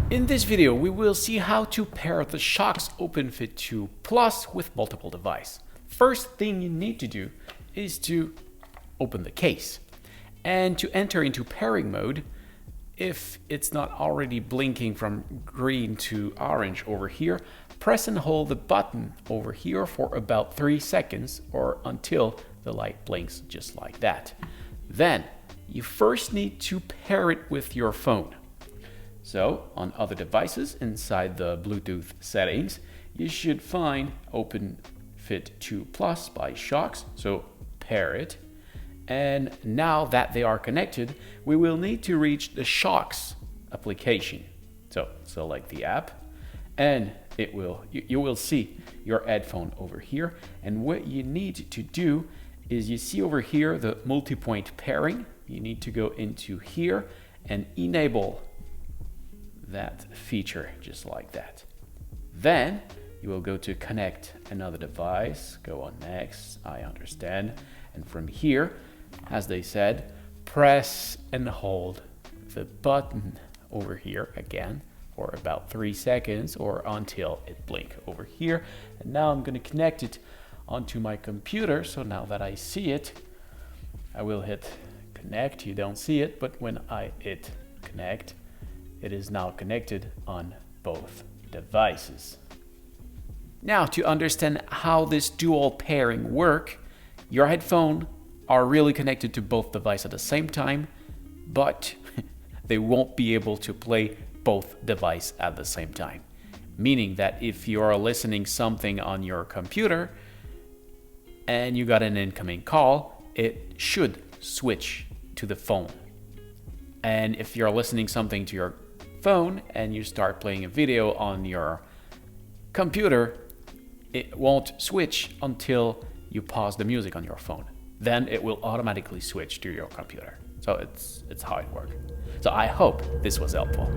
In this video, we will see how to pair the Shokz OpenFit 2 Plus with multiple devices. First thing you need to do is to open the case. And to enter into pairing mode, if it's not already blinking from green to orange over here, press and hold the button over here for about 3 seconds or until the light blinks just like that. Then you first need to pair it with your phone. So on other devices inside the Bluetooth settings, you should find OpenFit 2 Plus by Shokz. So pair it. And now that they are connected, we will need to reach the Shokz application. So select the app and you will see your headphone over here. And what you need to do is you see over here the multipoint pairing. You need to go into here and enable that feature just like that. Then you will go to connect another device, go on next, I understand. And from here, as they said, press and hold the button over here again for about 3 seconds or until it blinks over here. And now I'm going to connect it onto my computer. So now that I see it, I will hit connect. You don't see it, but when I hit connect, it is now connected on both devices. Now, to understand how this dual pairing works, your headphones are really connected to both devices at the same time, but they won't be able to play both devices at the same time. Meaning that if you are listening something on your computer and you got an incoming call, it should switch to the phone. And if you're listening something to your phone and you start playing a video on your computer, it won't switch until you pause the music on your phone. Then it will automatically switch to your computer. So it's how it works. So I hope this was helpful.